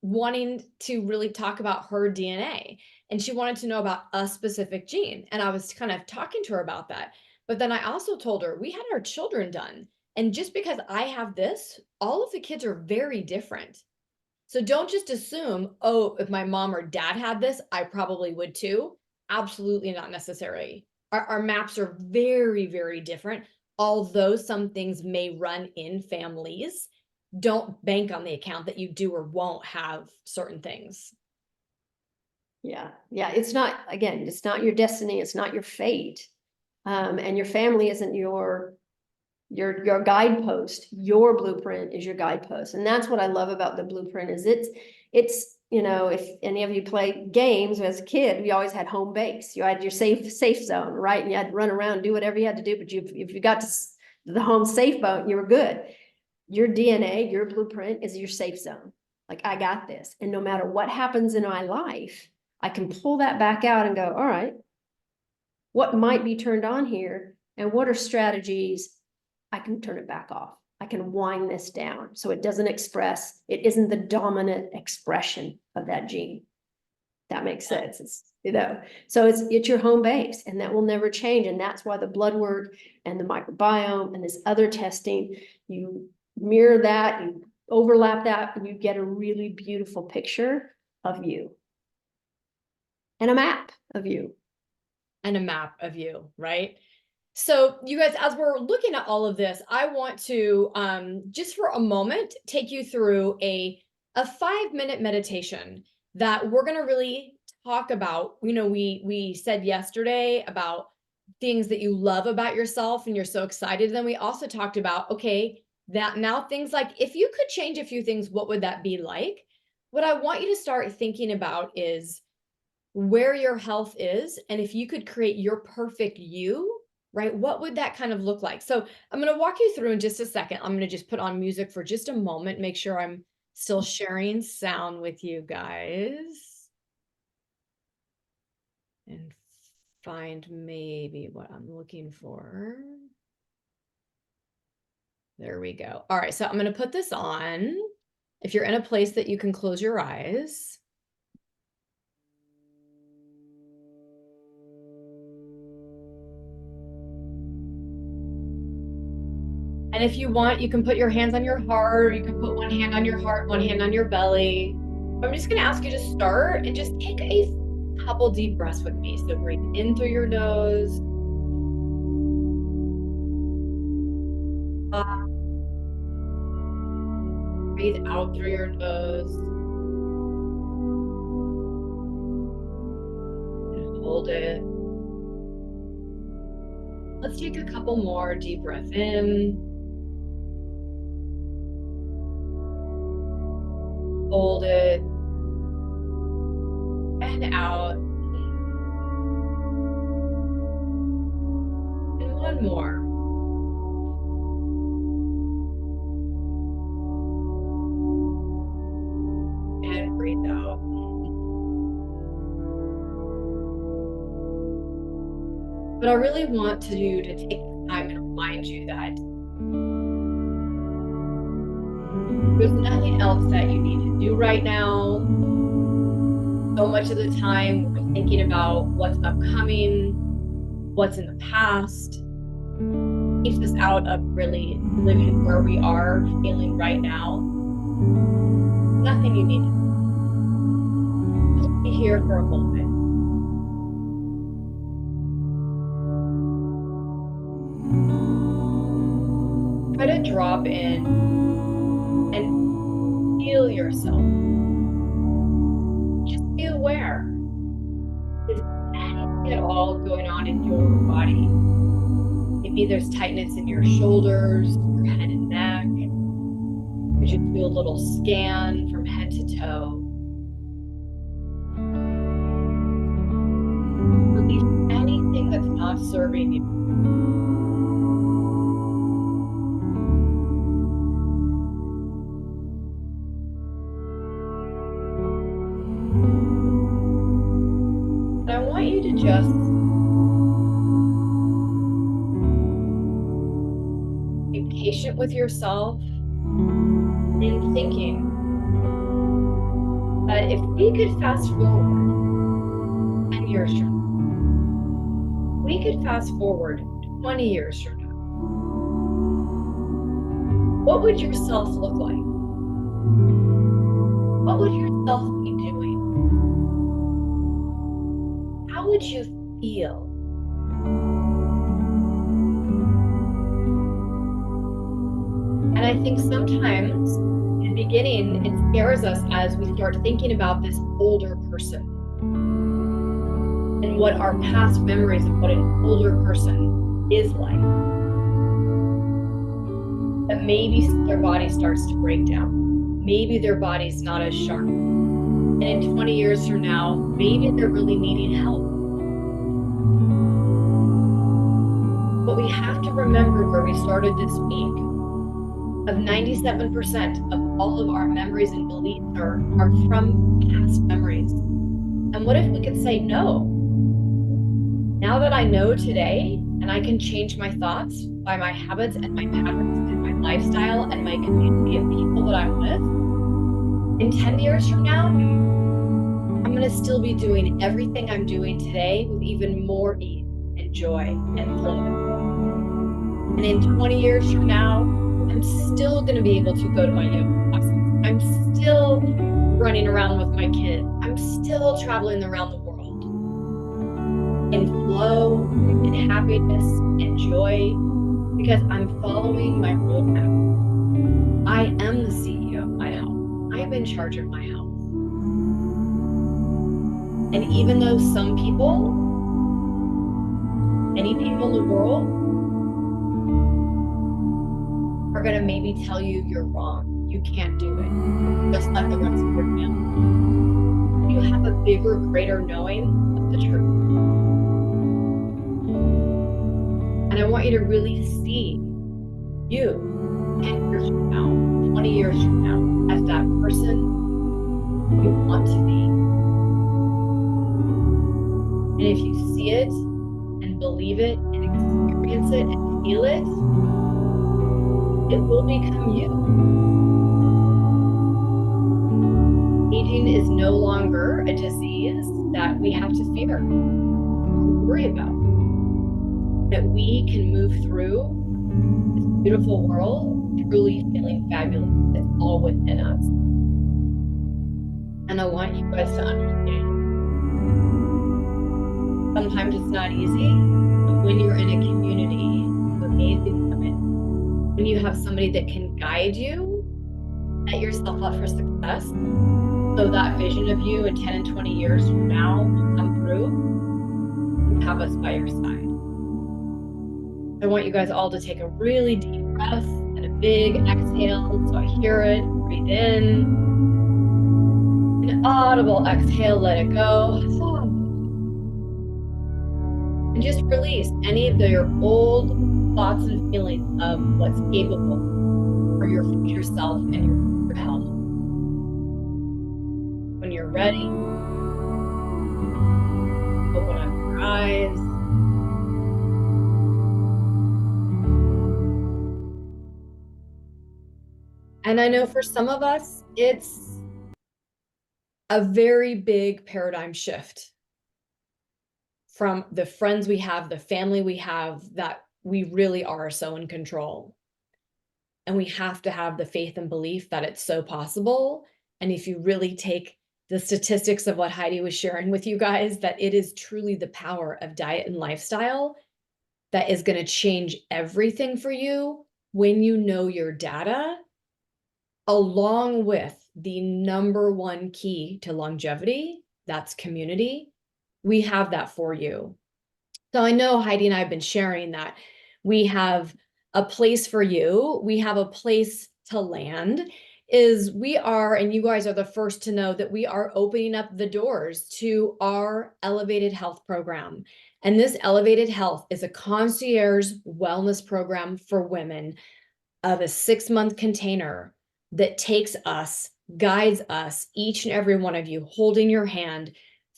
wanting to really talk about her DNA, and she wanted to know about a specific gene. And I was kind of talking to her about that. But then I also told her we had our children done. And just because I have this, all of the kids are very different. So don't just assume, oh, if my mom or dad had this, I probably would too. Absolutely not necessarily. Our maps are very, very different. Although some things may run in families, don't bank on the account that you do or won't have certain things. Yeah, yeah, it's not, again, it's not your destiny, it's not your fate. And your family isn't your guidepost. Your blueprint is your guidepost. And that's what I love about the blueprint is it's, you know, if any of you play games as a kid, we always had home base. You had your safe zone, right? And you had to run around, do whatever you had to do, but if you got to the home safe zone, you were good. Your DNA, your blueprint is your safe zone. Like, I got this. And no matter what happens in my life, I can pull that back out and go, all right, what might be turned on here? And what are strategies I can turn it back off? I can wind this down so it doesn't express, it isn't the dominant expression of that gene. That makes sense. It's, you know, so it's your home base, and that will never change. And that's why the blood work and the microbiome and this other testing, you mirror that, you overlap that, and you get a really beautiful picture of you and a map of you. And a map of you, right? So you guys, as we're looking at all of this, I want to just for a moment take you through a 5-minute meditation that we're going to really talk about. You know, we said yesterday about things that you love about yourself and you're so excited. Then we also talked about, okay, that now things like, if you could change a few things, what would that be like? What I want you to start thinking about is where your health is, and if you could create your perfect you, right? What would that kind of look like? So I'm going to walk you through in just a second. I'm going to just put on music for just a moment, make sure I'm still sharing sound with you guys. And find maybe what I'm looking for. There we go. All right, so I'm going to put this on. If you're in a place that you can close your eyes. And if you want, you can put your hands on your heart, or you can put one hand on your heart, one hand on your belly. I'm just going to ask you to start and just take a couple deep breaths with me. So breathe in through your nose. Breathe out through your nose. And hold it. Let's take a couple more deep breaths in. Hold it. And out. And one more. And breathe out. But I really want you to take the time and remind you that there's nothing else that you need to do right now. So much of the time, we're thinking about what's upcoming, what's in the past. Keeps us out of really living where we are feeling right now. Nothing you need to do. Just be here for a moment. Try to drop in and feel yourself. Just be aware. Is anything at all going on in your body? Maybe there's tightness in your shoulders, your head and neck. You should do a little scan from head to toe. Release anything that's not serving you. I want you to just be patient with yourself in thinking But if we could fast forward 10 years from now, we could fast forward 20 years from now, what would yourself look like? What would yourself be doing? How would you feel? And I think sometimes in the beginning, it scares us as we start thinking about this older person and what our past memories of what an older person is like. And maybe their body starts to break down. Maybe their body's not as sharp. And in 20 years from now, maybe they're really needing help. But we have to remember where we started this week. Of 97% of all of our memories and beliefs are from past memories. And what if we could say no? Now that I know today, and I can change my thoughts by my habits and my patterns and my lifestyle and my community of people that I'm with, in 10 years from now, I'm going to still be doing everything I'm doing today with even more ease and joy and flow. And in 20 years from now, I'm still going to be able to go to my yoga classes. I'm still running around with my kids. I'm still traveling around the world in flow, in happiness, and joy, because I'm following my roadmap. I am the CEO of my health. I am in charge of my health. And even though some people, many people in the world, are going to maybe tell you you're wrong, you can't do it, just like the rest of your family, you have a bigger, greater knowing of the truth. And I want you to really see you 10 years from now, 20 years from now, as that person you want to be. And if you see it and believe it and experience it and feel it, it will become you. Aging is no longer a disease that we have to fear, worry about. That we can move through this beautiful world truly feeling fabulous. It's all within us. And I want you guys to understand. Sometimes it's not easy, but when you're in a community of amazing women, when you have somebody that can guide you, set yourself up for success, so that vision of you in 10 and 20 years from now will come through, you have us by your side. I want you guys all to take a really deep breath and a big exhale, so I hear it. Breathe in. An audible exhale, let it go. And just release any of your old thoughts and feelings of what's capable for your future self and your future health. When you're ready, open up your eyes. And I know for some of us, it's a very big paradigm shift from the friends we have, the family we have, that we really are so in control. And we have to have the faith and belief that it's so possible. And if you really take the statistics of what Heidi was sharing with you guys, that it is truly the power of diet and lifestyle that is going to change everything for you when you know your data, along with the number one key to longevity, that's community. We have that for you. So I know Heidi and I have been sharing that we have a place for you. We have a place to land. We are, and you guys are the first to know that we are opening up the doors to our Elevated Health program. And this Elevated Health is a concierge wellness program for women of a 6-month container that takes us, guides us, each and every one of you, holding your hand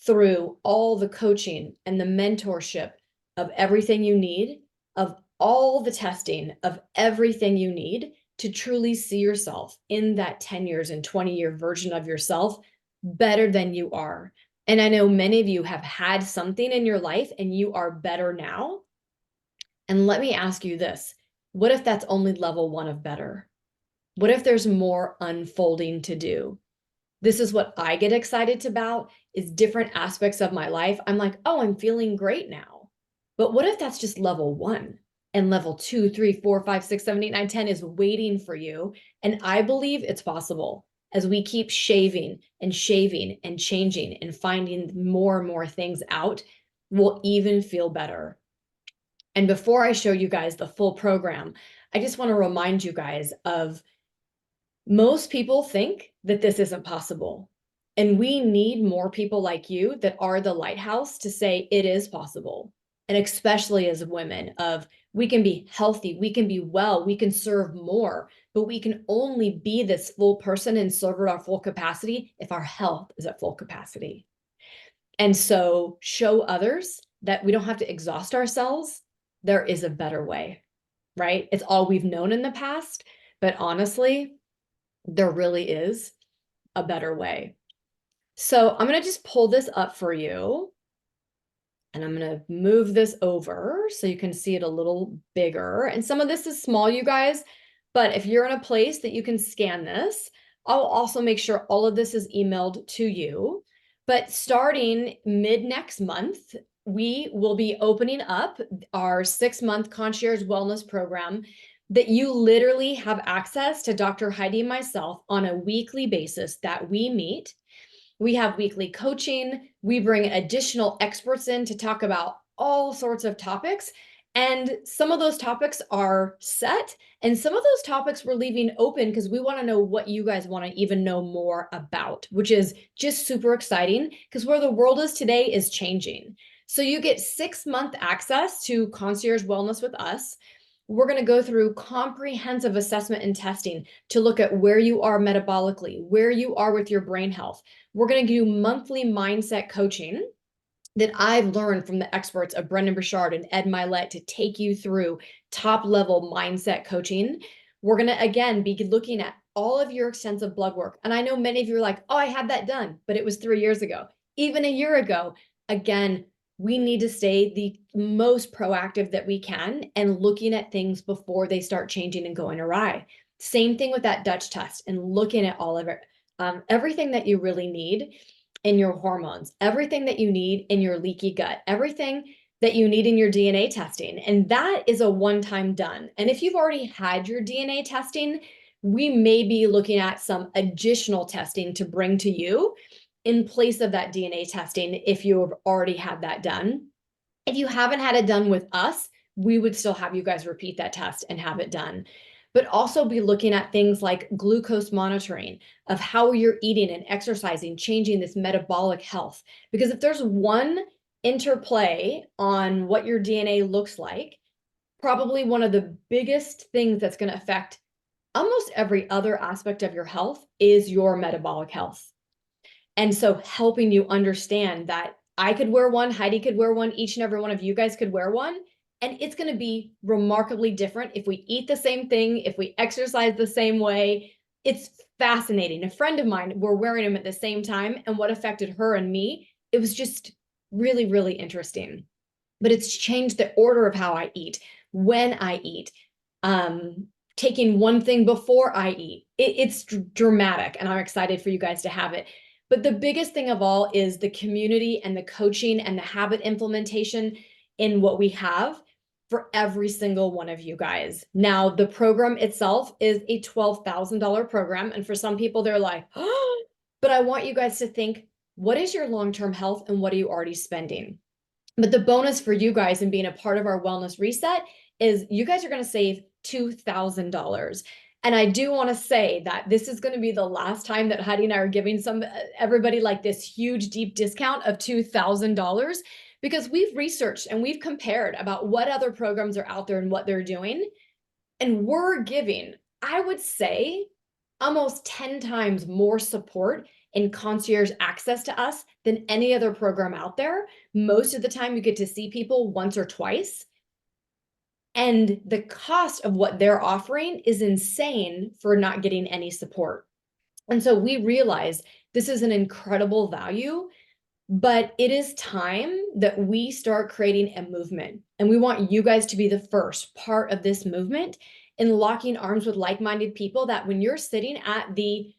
through all the coaching and the mentorship of everything you need, of all the testing of everything you need to truly see yourself in that 10 years and 20-year version of yourself better than you are. And I know many of you have had something in your life and you are better now. And let me ask you this. What if that's only level 1 of better? What if there's more unfolding to do? This is what I get excited about, is different aspects of my life. I'm like, oh, I'm feeling great now. But what if that's just level 1 and level 2, 3, 4, 5, 6, 7, 8, 9, 10 is waiting for you? And I believe it's possible as we keep shaving and changing and finding more and more things out, we'll even feel better. And before I show you guys the full program, I just want to remind you guys of, most people think that this isn't possible. And we need more people like you that are the lighthouse to say it is possible. And especially as women, of we can be healthy, we can be well, we can serve more, but we can only be this full person and serve at our full capacity if our health is at full capacity. And so show others that we don't have to exhaust ourselves. There is a better way, right? It's all we've known in the past, but honestly, there really is a better way. So I'm going to just pull this up for you. And I'm going to move this over so you can see it a little bigger. And some of this is small, you guys, but if you're in a place that you can scan this, I'll also make sure all of this is emailed to you. But starting mid next month, we will be opening up our 6-month concierge wellness program that you literally have access to Dr. Heidi and myself on a weekly basis that we meet. We have weekly coaching. We bring additional experts in to talk about all sorts of topics. And some of those topics are set, and some of those topics we're leaving open because we want to know what you guys want to even know more about, which is just super exciting because where the world is today is changing. So you get 6-month access to concierge wellness with us. We're going to go through comprehensive assessment and testing to look at where you are metabolically, where you are with your brain health. We're going to do monthly mindset coaching that I've learned from the experts of Brendan Burchard and Ed Milet to take you through top level mindset coaching. We're going to, again, be looking at all of your extensive blood work. And I know many of you are like, oh, I had that done, but it was 3 years ago, even a year ago. Again, we need to stay the most proactive that we can and looking at things before they start changing and going awry. Same thing with that Dutch test and looking at all of it. Everything that you really need in your hormones, everything that you need in your leaky gut, everything that you need in your DNA testing. And that is a one-time done. And if you've already had your DNA testing, we may be looking at some additional testing to bring to you in place of that DNA testing if you have already had that done. If you haven't had it done with us, we would still have you guys repeat that test and have it done. But also be looking at things like glucose monitoring of how you're eating and exercising, changing this metabolic health. Because if there's one interplay on what your DNA looks like, probably one of the biggest things that's going to affect almost every other aspect of your health is your metabolic health. And so helping you understand that I could wear one, Heidi could wear one, each and every one of you guys could wear one. And it's going to be remarkably different if we eat the same thing, if we exercise the same way. It's fascinating. A friend of mine, we're wearing them at the same time, and what affected her and me, it was just really, really interesting. But it's changed the order of how I eat, when I eat, taking one thing before I eat. It's dramatic, and I'm excited for you guys to have it. But the biggest thing of all is the community and the coaching and the habit implementation in what we have for every single one of you guys. Now, the program itself is a $12,000 program. And for some people, they're like, oh, but I want you guys to think, what is your long-term health and what are you already spending? But the bonus for you guys in being a part of our wellness reset is you guys are going to save $2,000. And I do want to say that this is going to be the last time that Heidi and I are giving everybody like this huge, deep discount of $2,000, because we've researched and we've compared about what other programs are out there and what they're doing. And we're giving, I would say, almost 10 times more support and concierge access to us than any other program out there. Most of the time you get to see people once or twice. And the cost of what they're offering is insane for not getting any support. And so we realize This is an incredible value, but it is time that we start creating a movement. And we want you guys to be the first part of this movement in locking arms with like-minded people, that when you're sitting at the,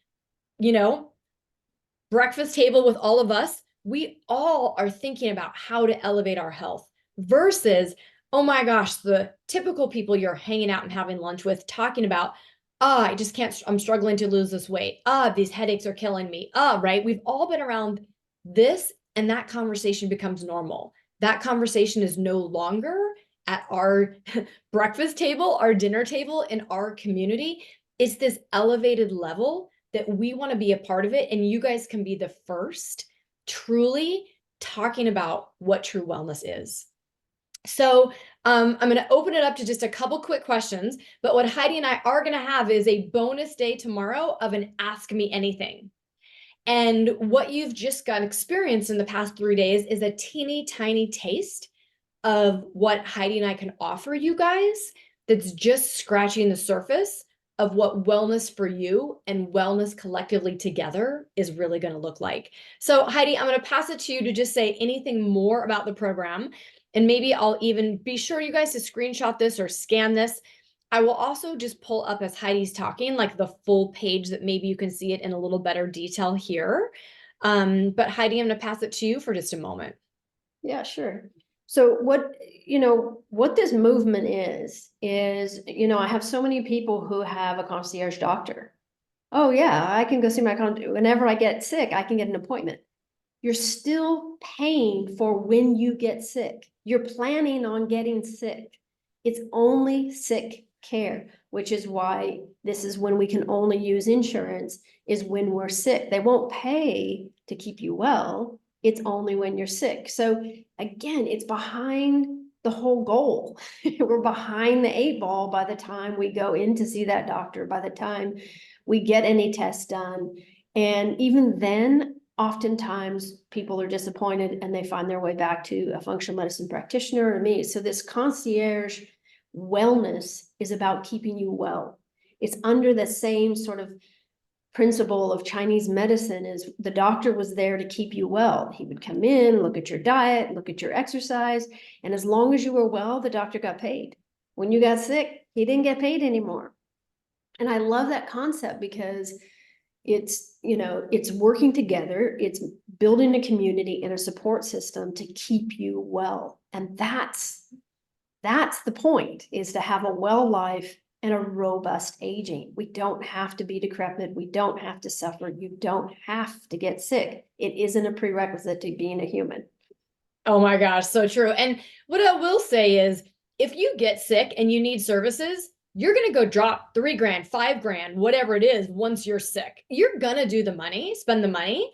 breakfast table with all of us, we all are thinking about how to elevate our health versus, oh my gosh, the typical people you're hanging out and having lunch with talking about, I just can't, I'm struggling to lose this weight. These headaches are killing me. Right? We've all been around this, and that conversation becomes normal. That conversation is no longer at our breakfast table, our dinner table, in our community. It's this elevated level that we want to be a part of it. And you guys can be the first truly talking about what true wellness is. So I'm going to open it up to just a couple quick questions, but what Heidi and I are going to have is a bonus day tomorrow of an Ask Me Anything. And what you've just got experience in the past 3 days is a teeny tiny taste of what Heidi and I can offer you guys, that's just scratching the surface of what wellness for you and wellness collectively together is really going to look like. So Heidi, I'm going to pass it to you to just say anything more about the program. And maybe I'll even be sure you guys to screenshot this or scan this. I will also just pull up, as Heidi's talking, like the full page, that maybe you can see it in a little better detail here. But Heidi, I'm going to pass it to you for just a moment. Yeah, sure. So what this movement is, I have so many people who have a concierge doctor. Oh yeah, I can go see my whenever I get sick, I can get an appointment. You're still paying for when you get sick. You're planning on getting sick. It's only sick care, which is why this is when we can only use insurance, is when we're sick. They won't pay to keep you well. It's only when you're sick. So again, it's behind the whole goal. We're behind the 8 ball by the time we go in to see that doctor, by the time we get any tests done. And even then, oftentimes people are disappointed and they find their way back to a functional medicine practitioner or me. So this concierge wellness is about keeping you well. It's under the same sort of principle of Chinese medicine, is the doctor was there to keep you well. He would come in, look at your diet, look at your exercise, and as long as you were well, the doctor got paid. When you got sick, he didn't get paid anymore. And I love that concept because it's working together, it's building a community and a support system to keep you well. And that's the point, is to have a well life and a robust aging. We don't have to be decrepit. We don't have to suffer. You don't have to get sick. It isn't a prerequisite to being a human. Oh my gosh, so true. And what I will say is, if you get sick and you need services, you're going to go drop $3,000, $5,000, whatever it is, once you're sick. You're going to do the money, spend the money.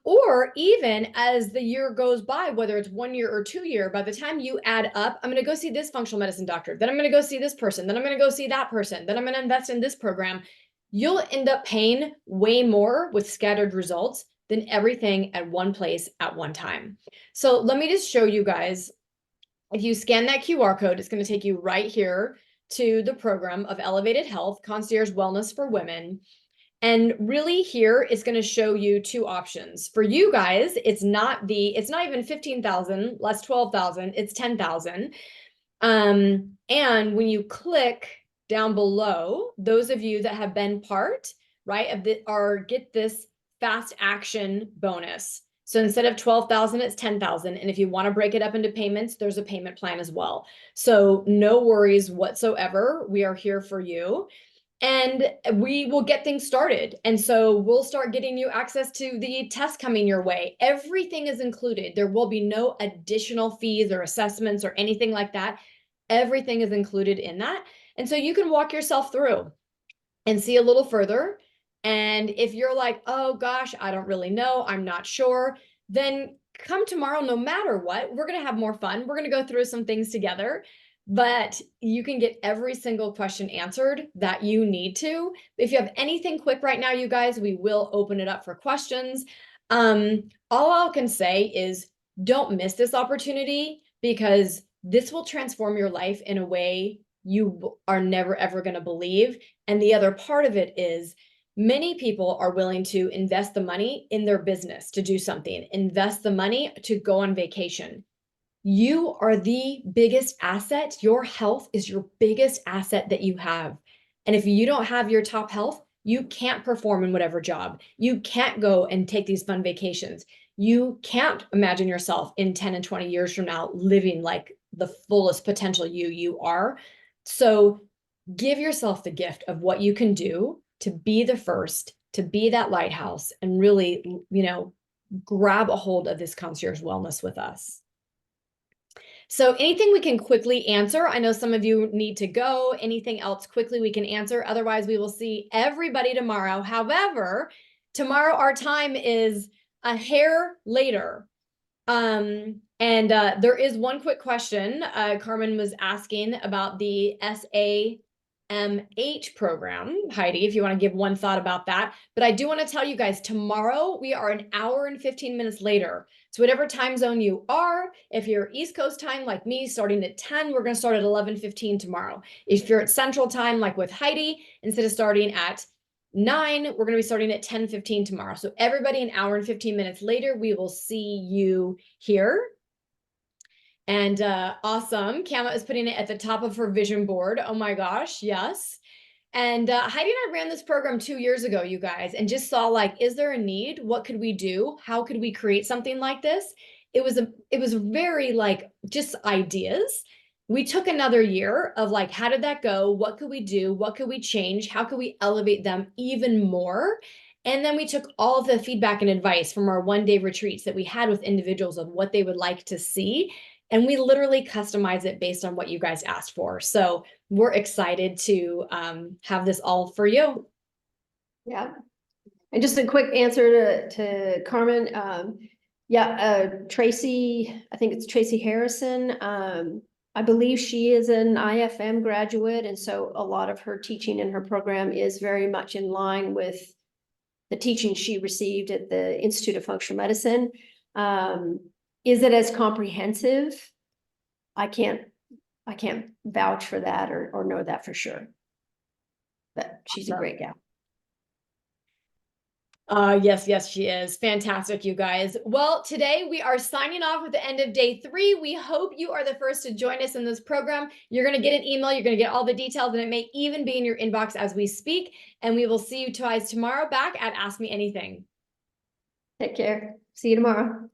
Or even as the year goes by, whether it's 1 year or 2 year, by the time you add up, I'm going to go see this functional medicine doctor, then I'm going to go see this person, then I'm going to go see that person, then I'm going to invest in this program. You'll end up paying way more with scattered results than everything at one place at one time. So let me just show you guys. If you scan that QR code, it's going to take you right here to the program of Elevated Health, Concierge Wellness for Women. And really here is going to show you 2 options. For you guys, it's not even 15,000 less 12,000, it's 10,000. And when you click down below, those of you that have been part, right, get this fast action bonus. So instead of 12,000, it's 10,000. And if you want to break it up into payments, there's a payment plan as well. So no worries whatsoever. We are here for you. And we will get things started. And so we'll start getting you access to the test coming your way. Everything is included. There will be no additional fees or assessments or anything like that. Everything is included in that. And so you can walk yourself through and see a little further. And if you're like, oh gosh, I don't really know, I'm not sure, then come tomorrow. No matter what, we're going to have more fun. We're going to go through some things together. But you can get every single question answered that you need to. If you have anything quick right now, you guys, we will open it up for questions. All I can say is don't miss this opportunity, because this will transform your life in a way you are never, ever going to believe. And the other part of it is, Many people are willing to invest the money in their business to do something, invest the money to go on vacation. You are the biggest asset. Your health is your biggest asset that you have. And if you don't have your top health, you can't perform in whatever job. You can't go and take these fun vacations. You can't imagine yourself in 10 and 20 years from now living like the fullest potential you are. So give yourself the gift of what you can do to be the first, to be that lighthouse, and really, grab a hold of this concierge wellness with us. So anything we can quickly answer? I know some of you need to go. Anything else quickly we can answer? Otherwise, we will see everybody tomorrow. However, tomorrow our time is a hair later. There is one quick question. Carmen was asking about the SAMH program. Heidi, if you want to give one thought about that. But I do want to tell you guys, tomorrow we are an hour and 15 minutes later. So whatever time zone you are, if you're East Coast time like me, starting at 10, we're going to start at 11:15 tomorrow. If you're at Central time like with Heidi, instead of starting at 9, we're going to be starting at 10:15 tomorrow. So everybody an hour and 15 minutes later, we will see you here. And awesome. Kama is putting it at the top of her vision board. Oh my gosh, yes. And Heidi and I ran this program 2 years ago, you guys, and just saw like, is there a need? What could we do? How could we create something like this? It was very like just ideas. We took another year of like, how did that go? What could we do? What could we change? How could we elevate them even more? And then we took all of the feedback and advice from our one-day retreats that we had with individuals of what they would like to see. And we literally customize it based on what you guys asked for. So we're excited to have this all for you. Yeah. And just a quick answer to Carmen. Tracy, I think it's Tracy Harrison. I believe she is an IFM graduate. And so a lot of her teaching in her program is very much in line with the teaching she received at the Institute of Functional Medicine. Is it as comprehensive? I can't vouch for that or know that for sure. But she's a great gal. Yes, she is. Fantastic, you guys. Well, today we are signing off with the end of day 3. We hope you are the first to join us in this program. You're going to get an email. You're going to get all the details, and it may even be in your inbox as we speak. And we will see you guys tomorrow back at Ask Me Anything. Take care. See you tomorrow.